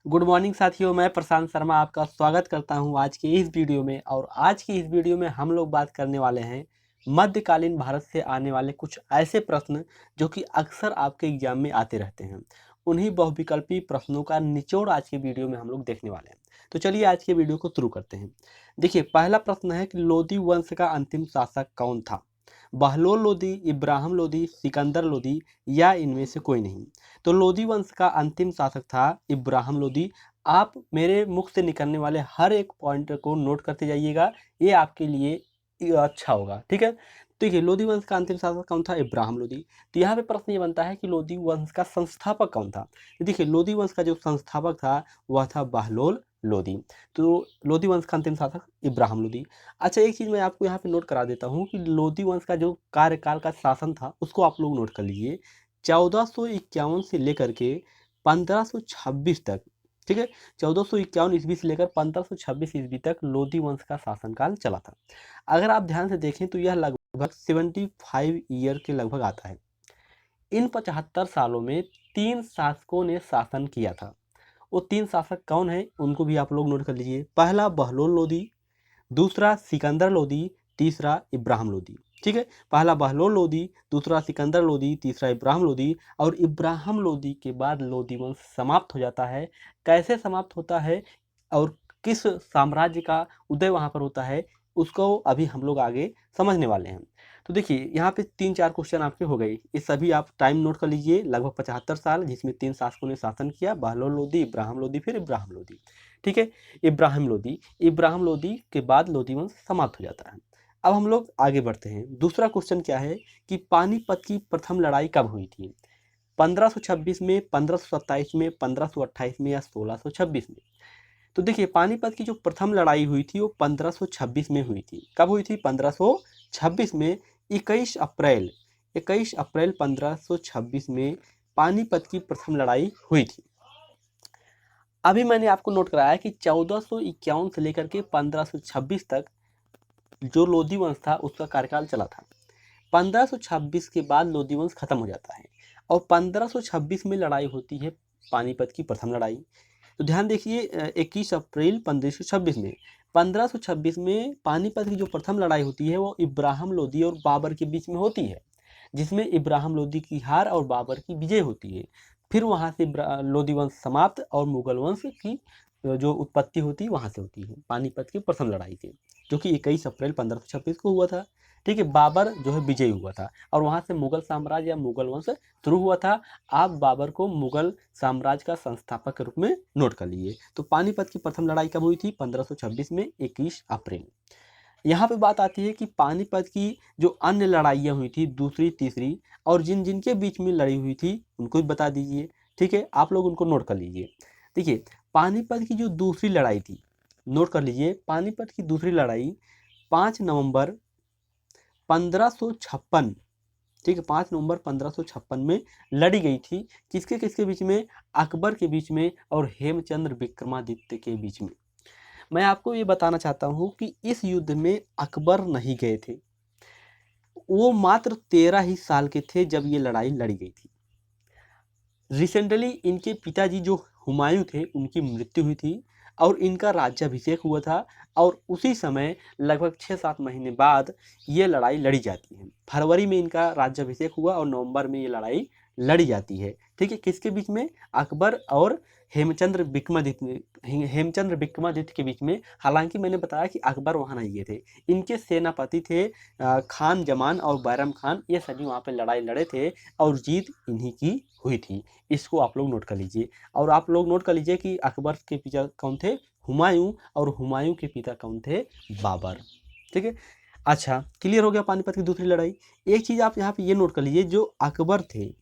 Good morning साथियों, मैं प्रशांत शर्मा आपका स्वागत करता हूं आज के इस वीडियो में। और आज की इस वीडियो में हम लोग बात करने वाले हैं मध्यकालीन भारत से आने वाले कुछ ऐसे प्रश्न जो कि अक्सर आपके एग्जाम में आते रहते हैं। उन्हीं बहुविकल्पी प्रश्नों का निचोड़ आज के वीडियो में हम लोग देखने वाले हैं। तो चलिए आज के वीडियो को शुरू करते हैं। देखिए, पहला प्रश्न है कि लोदी वंश का अंतिम शासक कौन था? बहलोल लोदी, इब्राहिम लोदी, सिकंदर लोदी या इनमें से कोई नहीं। तो लोदी वंश का अंतिम शासक था इब्राहिम लोदी। आप मेरे मुख से निकलने वाले हर एक पॉइंट को नोट करते जाइएगा, ये आपके लिए अच्छा होगा। ठीक है, तो देखिए लोदी वंश का अंतिम शासक कौन था? इब्राहिम लोदी। तो यहाँ पे प्रश्न ये बनता है कि लोदी वंश का संस्थापक कौन था? तो देखिए लोदी वंश का जो संस्थापक था वह था बहलोल लोदी। तो लोदी वंश का अंतिम शासक इब्राहिम लोदी। अच्छा, एक चीज़ मैं आपको यहाँ पे नोट करा देता हूँ कि लोदी वंश का जो कार्यकाल का शासन था उसको आप लोग नोट कर लीजिए। 1451 से लेकर के 1526 तक। ठीक है, 1451 ईस्वी से लेकर 1526 ईस्वी तक लोदी वंश का शासनकाल चला था। अगर आप ध्यान से देखें तो यह लगभग 75 ईयर के लगभग आता है। इन 75 सालों में 3 शासकों ने शासन किया था। वो 3 शासक कौन है उनको भी आप लोग नोट कर लीजिए। पहला बहलोल लोदी, दूसरा सिकंदर लोदी, तीसरा इब्राहिम लोदी। ठीक है, पहला बहलोल लोदी, दूसरा सिकंदर लोदी, तीसरा इब्राहिम लोदी। और इब्राहिम लोदी के बाद लोदी वंश समाप्त हो जाता है। कैसे समाप्त होता है और किस साम्राज्य का उदय वहाँ पर होता है उसको अभी हम लोग आगे समझने वाले हैं। तो देखिए यहाँ पे 3-4 क्वेश्चन आपके हो गए, ये सभी आप टाइम नोट कर लीजिए। लगभग 75 साल जिसमें 3 शासकों ने शासन किया, बहलोल लोदी, इब्राहिम लोदी, फिर इब्राहिम लोदी। ठीक है, इब्राहिम लोदी के बाद लोदी वंश समाप्त हो जाता है। अब हम लोग आगे बढ़ते हैं। दूसरा क्वेश्चन क्या है कि पानीपत की प्रथम लड़ाई कब हुई थी? 1526 में, 1527 में, 1528 में या 1626 में? तो देखिए पानीपत की जो प्रथम लड़ाई हुई थी वो 1526 में हुई थी। कब हुई थी? 1526 में। 21 अप्रैल 1526 में पानीपत की प्रथम लड़ाई हुई थी। अभी मैंने आपको नोट कराया कि 1451 से लेकर के 1526 तक जो लोदी वंश था उसका कार्यकाल चला था। 1526 के बाद लोदी वंश खत्म हो जाता है और 1526 में लड़ाई होती है पानीपत की प्रथम लड़ाई। तो ध्यान देखिए 21 अप्रैल 1526 में, 1526 में पानीपत की जो प्रथम लड़ाई होती है वो इब्राहिम लोदी और बाबर के बीच में होती है, जिसमें इब्राहिम लोदी की हार और बाबर की विजय होती है। फिर वहाँ से लोदी वंश समाप्त और मुगल वंश की जो उत्पत्ति होती है वहाँ से होती है पानीपत की प्रथम लड़ाई से, जो कि 21 अप्रैल 1526 को हुआ था। ठीक है, बाबर जो है विजयी हुआ था और वहाँ से मुगल साम्राज्य या मुगल वंश शुरू हुआ था। आप बाबर को मुगल साम्राज्य का संस्थापक के रूप में नोट कर लीजिए। तो पानीपत की प्रथम लड़ाई कब हुई थी? 1526 में, 21 अप्रैल। यहाँ पे बात आती है कि पानीपत की जो अन्य लड़ाइयाँ हुई थी दूसरी तीसरी और जिन जिनके बीच में लड़ी हुई थी उनको भी बता दीजिए। ठीक है, आप लोग उनको नोट कर लीजिए। देखिए पानीपत की जो दूसरी लड़ाई थी, नोट कर लीजिए, पानीपत की दूसरी लड़ाई 5 नवंबर 1556, ठीक है, 5 नवंबर 1556 में लड़ी गई थी। किसके किसके बीच में? अकबर के बीच में और हेमचंद्र विक्रमादित्य के बीच में। मैं आपको ये बताना चाहता हूँ कि इस युद्ध में अकबर नहीं गए थे। वो मात्र 13 ही साल के थे जब ये लड़ाई लड़ी गई थी। रिसेंटली इनके पिताजी जो हुमायूं थे उनकी मृत्यु हुई थी और इनका राज्याभिषेक हुआ था। और उसी समय लगभग 6-7 महीने बाद ये लड़ाई लड़ी जाती है। फरवरी में इनका राज्याभिषेक हुआ और नवंबर में ये लड़ाई लड़ी जाती है। ठीक है, किसके बीच में? अकबर और हेमचंद्र विक्रमादित्य के बीच में। हालांकि मैंने बताया कि अकबर वहाँ नहीं गए थे, इनके सेनापति थे खान जमान और बैरम खान, ये सभी वहाँ पे लड़ाई लड़े थे और जीत इन्हीं की हुई थी। इसको आप लोग नोट कर लीजिए। और आप लोग नोट कर लीजिए कि अकबर के पिता कौन थे? हुमायूं। और हुमायूं के पिता कौन थे? बाबर। ठीक है, अच्छा क्लियर हो गया पानीपत की दूसरी लड़ाई। एक चीज़ आप यहाँ पे ये नोट कर लीजिए, जो अकबर थे,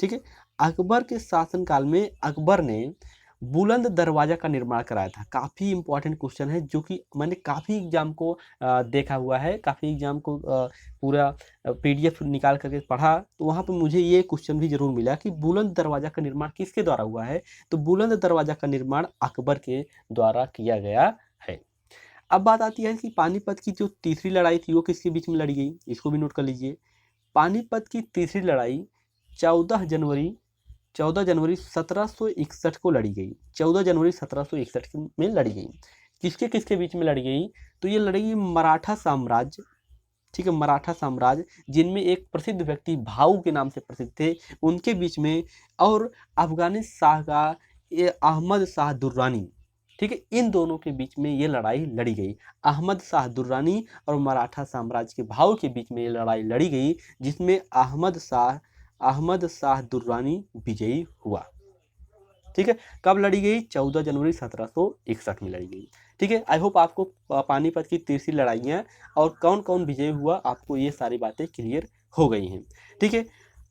ठीक है, अकबर के शासनकाल में अकबर ने बुलंद दरवाजा का निर्माण कराया था। काफ़ी इंपॉर्टेंट क्वेश्चन है जो कि मैंने काफ़ी एग्जाम को देखा हुआ है, काफ़ी एग्जाम को पूरा पीडीएफ निकाल करके पढ़ा, तो वहाँ पे मुझे ये क्वेश्चन भी जरूर मिला कि बुलंद दरवाजा का निर्माण किसके द्वारा हुआ है? तो बुलंद दरवाजा का निर्माण अकबर के द्वारा किया गया है। अब बात आती है कि पानीपत की जो तीसरी लड़ाई थी वो किसके बीच में लड़ी गई? इसको भी नोट कर लीजिए। पानीपत की तीसरी लड़ाई 14 जनवरी 14 जनवरी 1761 को लड़ी गई। 14 जनवरी 1761 में लड़ी गई। किसके किसके बीच में लड़ी गई? तो ये लड़ी मराठा साम्राज्य, ठीक है, मराठा साम्राज्य जिनमें एक प्रसिद्ध व्यक्ति भाऊ के नाम से प्रसिद्ध थे, उनके बीच में, और अफगानी शाह का ये अहमद शाह दुर्रानी, ठीक है, इन दोनों के बीच में ये लड़ाई लड़ी गई। अहमद शाह दुर्रानी और मराठा साम्राज्य के भाऊ के बीच में ये लड़ाई लड़ी गई, जिसमें अहमद शाह दुर्रानी विजयी हुआ। ठीक है, कब लड़ी गई? 14 जनवरी 1761 में लड़ी गई। ठीक है, आई होप आपको पानीपत की तीसरी लड़ाइयाँ और कौन कौन विजयी हुआ, आपको ये सारी बातें क्लियर हो गई हैं। ठीक है,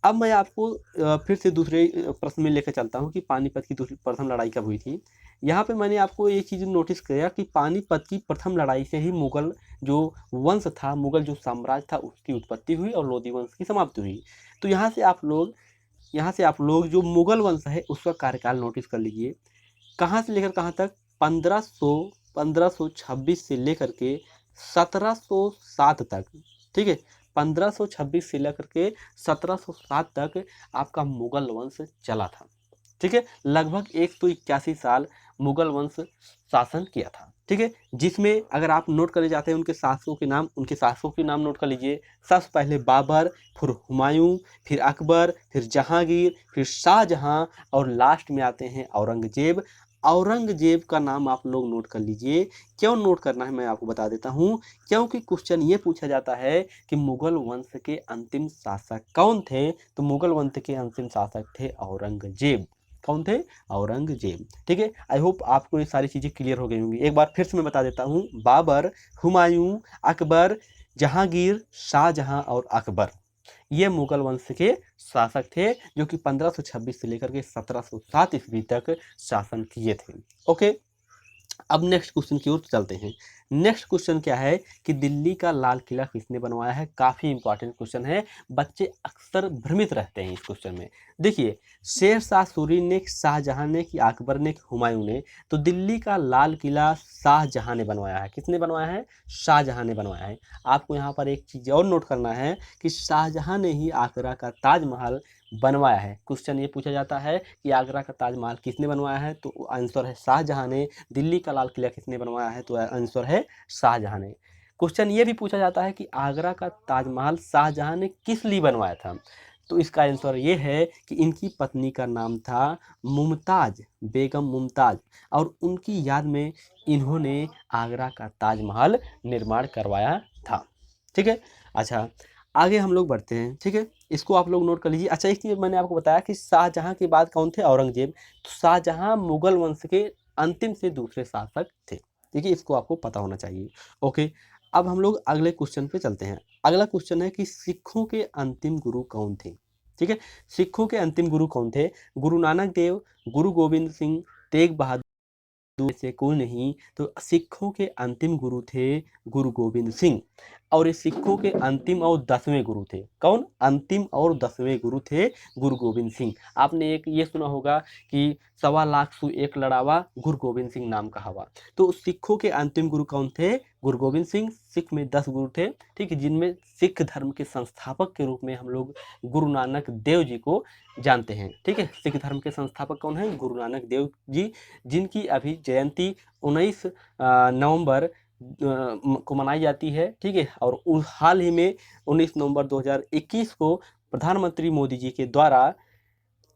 अब मैं आपको फिर से दूसरे प्रश्न में लेकर चलता हूँ कि पानीपत की दूसरी प्रथम लड़ाई कब हुई थी। यहाँ पे मैंने आपको ये चीज़ नोटिस किया कि पानीपत की प्रथम लड़ाई से ही मुगल जो वंश था, मुगल जो साम्राज्य था, उसकी उत्पत्ति हुई और लोधी वंश की समाप्ति हुई। तो यहाँ से आप लोग जो मुगल वंश है उसका कार्यकाल नोटिस कर लीजिए। कहाँ से लेकर कहाँ तक? 1526 से लेकर के 1707 तक। ठीक है, 1526 से लेकर के 1707 तक आपका मुगल वंश चला था। ठीक है, लगभग 181 साल मुगल वंश शासन किया था। ठीक है, जिसमें अगर आप नोट करे जाते हैं उनके शासकों के नाम नोट कर लीजिए। सबसे पहले बाबर, फिर हुमायूं, फिर अकबर, फिर जहांगीर, फिर शाहजहां और लास्ट में आते हैं औरंगजेब। औरंगजेब का नाम आप लोग नोट कर लीजिए। क्यों नोट करना है मैं आपको बता देता हूँ, क्योंकि क्वेश्चन ये पूछा जाता है कि मुगल वंश के अंतिम शासक कौन थे? तो मुगल वंश के अंतिम शासक थे औरंगजेब। कौन थे? औरंगजेब। ठीक है, आई होप आपको ये सारी चीज़ें क्लियर हो गई होंगी। एक बार फिर से मैं बता देता हूँ, बाबर, हुमायूं, अकबर, जहांगीर, शाहजहां और अकबर, ये मुगल वंश के शासक थे जो कि 1526 से लेकर के 1707 ईस्वी तक शासन किए थे। ओके, अब नेक्स्ट क्वेश्चन की ओर चलते हैं। नेक्स्ट क्वेश्चन क्या है कि दिल्ली का लाल किला किसने बनवाया है? काफ़ी इंपॉर्टेंट क्वेश्चन है, बच्चे अक्सर भ्रमित रहते हैं इस क्वेश्चन में। देखिए, शेर शाह सूरी ने, शाहजहां ने कि अकबर ने कि हुमायूं ने? तो दिल्ली का लाल किला शाहजहां ने बनवाया है। किसने बनवाया है? शाहजहां ने बनवाया है। आपको यहाँ पर एक चीज़ और नोट करना है कि शाहजहां ने ही आगरा का ताजमहल बनवाया है। क्वेश्चन ये पूछा जाता है कि आगरा का ताजमहल किसने बनवाया है? तो आंसर है शाहजहां ने। दिल्ली का लाल किला किसने बनवाया है? तो आंसर है शाहजहां ने। क्वेश्चन ये भी पूछा जाता है कि आगरा का ताजमहल शाहजहां ने किस लिए बनवाया था? तो इसका आंसर ये है कि इनकी पत्नी का नाम था मुमताज, बेगम मुमताज, और उनकी याद में इन्होंने आगरा का ताजमहल निर्माण करवाया था। ठीक है, अच्छा आगे हम लोग बढ़ते हैं। ठीक है, इसको आप लोग नोट कर लीजिए। अच्छा, एक चीज़ मैंने आपको बताया कि शाहजहां के बाद कौन थे? औरंगजेब। तो शाहजहां मुगल वंश के अंतिम से दूसरे शासक थे। ठीक है, इसको आपको पता होना चाहिए। ओके, अब हम लोग अगले क्वेश्चन पे चलते हैं। अगला क्वेश्चन है कि सिखों के अंतिम गुरु कौन थे? ठीक है, सिखों के अंतिम गुरु कौन थे? गुरु नानक देव, गुरु गोविंद सिंह, तेग बहादुर से कोई नहीं। तो सिखों के अंतिम गुरु थे गुरु गोविंद सिंह, और ये सिखों के अंतिम और 10वें गुरु थे। कौन? अंतिम और 10वें गुरु थे गुरु गोविंद सिंह। आपने एक ये सुना होगा कि 1.25 लाख सु एक लड़ावा, गुरु गोविंद सिंह नाम का हवा। तो सिखों के अंतिम गुरु कौन थे? गुरु गोविंद सिंह। सिख में 10 गुरु थे, ठीक है, जिनमें सिख धर्म के संस्थापक के रूप में हम लोग गुरु नानक देव जी को जानते हैं। ठीक है, सिख धर्म के संस्थापक कौन है? गुरु नानक देव जी, जिनकी अभी जयंती 19 नवंबर को मनाई जाती है। ठीक है, और हाल ही में 19 नवंबर 2021 को प्रधानमंत्री मोदी जी के द्वारा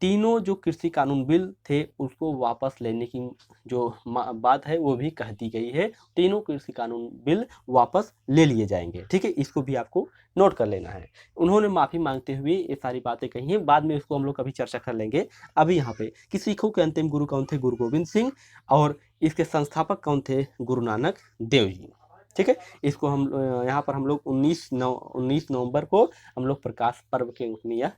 तीनों जो कृषि कानून बिल थे उसको वापस लेने की जो बात है वो भी कह दी गई है। तीनों कृषि कानून बिल वापस ले लिए जाएंगे। ठीक है, इसको भी आपको नोट कर लेना है। उन्होंने माफ़ी मांगते हुए ये सारी बातें कही हैं, बाद में इसको हम लोग कभी चर्चा कर लेंगे। अभी यहाँ पे कि सिखों के अंतिम गुरु कौन थे? गुरु गोविंद सिंह, और इसके संस्थापक कौन थे? गुरु नानक देव जी। ठीक है, इसको हम यहाँ पर हम लोग 19 नवंबर को हम लोग प्रकाश पर्व के रूप में यह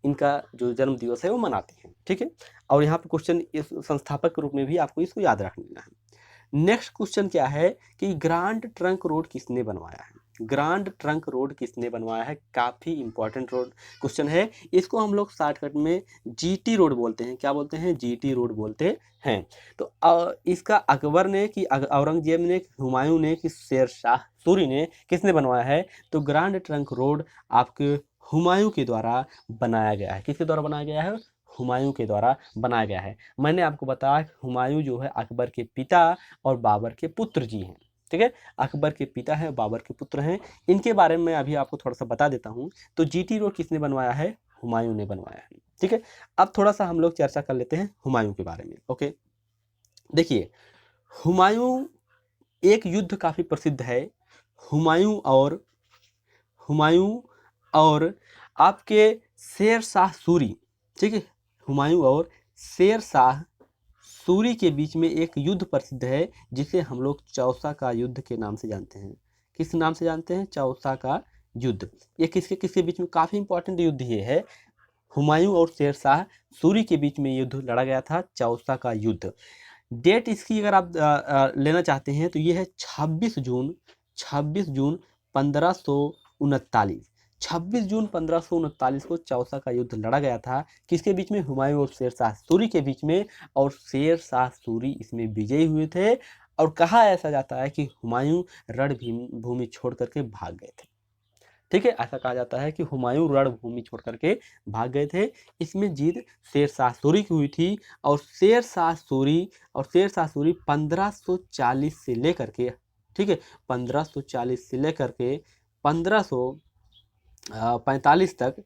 इनका जो जन्म दिवस है वो मनाते हैं। ठीक है, और यहाँ पे क्वेश्चन इस संस्थापक के रूप में भी आपको इसको याद रख लेना है। नेक्स्ट क्वेश्चन क्या है कि ग्रांड ट्रंक रोड किसने बनवाया है? ग्रांड ट्रंक रोड किसने बनवाया है? काफ़ी इंपॉर्टेंट रोड क्वेश्चन है। इसको हम लोग शॉर्टकट में जीटी रोड बोलते हैं। क्या बोलते हैं? जीटी रोड बोलते हैं। तो इसका अकबर ने कि औरंगजेब ने, हुमायूं ने कि शेर शाह सूरी ने, किसने बनवाया है? तो ग्रांड ट्रंक रोड आपके हुमायूं के द्वारा बनाया गया है। किसके द्वारा बनाया गया है? हुमायूं के द्वारा बनाया गया है। मैंने आपको बताया कि हुमायूं जो है अकबर के पिता और बाबर के पुत्र जी हैं। ठीक है, अकबर के पिता हैं, बाबर के पुत्र हैं। इनके बारे में मैं अभी आपको थोड़ा सा बता देता हूँ। तो जीटी रोड किसने बनवाया है? हुमायूं ने बनवाया है। ठीक है, अब थोड़ा सा हम लोग चर्चा कर लेते हैं हुमायूं के बारे में। ओके, देखिए हुमायूं एक युद्ध काफ़ी प्रसिद्ध है, हुमायूं और आपके शेर शाह सूरी। ठीक है, हुमायूं और शेर शाह सूरी के बीच में एक युद्ध प्रसिद्ध है जिसे हम लोग चौसा का युद्ध के नाम से जानते हैं। किस नाम से जानते हैं? चौसा का युद्ध। ये किसके किसके बीच में? काफ़ी इंपॉर्टेंट युद्ध ये है। हुमायूं और शेर शाह सूरी के बीच में युद्ध लड़ा गया था, चौसा का युद्ध। डेट इसकी अगर आप लेना चाहते हैं तो ये है 26 जून 1539। 26 जून 1539 को चौसा का युद्ध लड़ा गया था। किसके बीच में? हुमायूं और शेर शाह सूरी के बीच में। और शेर शाह सूरी इसमें विजयी हुए थे। और कहा ऐसा जाता है कि हुमायूं रणभूमि छोड़ करके भाग गए थे। ठीक है, ऐसा कहा जाता है कि हुमायूं रणभूमि छोड़ करके भाग गए थे। इसमें जीत शेर शाह सूरी की हुई थी। और शेर शाह सूरी 1540 से लेकर के, ठीक है, 1540 से लेकर के 1545 तक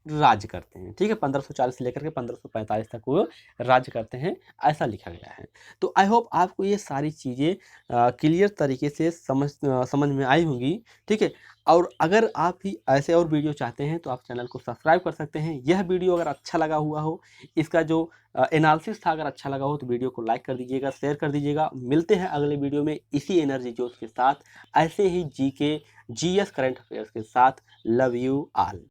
राज्य करते हैं। ठीक है, 1540 से लेकर के 1545 तक वो राज्य करते हैं, ऐसा लिखा गया है। तो आई होप आपको ये सारी चीज़ें क्लियर तरीके से समझ में आई होंगी। ठीक है, और अगर आप भी ऐसे और वीडियो चाहते हैं तो आप चैनल को सब्सक्राइब कर सकते हैं। यह वीडियो अगर अच्छा लगा हुआ हो, इसका जो एनालिसिस था अगर अच्छा लगा हो तो वीडियो को लाइक कर दीजिएगा, शेयर कर दीजिएगा। मिलते हैं अगले वीडियो में इसी एनर्जी जोश के साथ, ऐसे ही जीके जीएस करंट अफेयर्स के साथ। Love you all.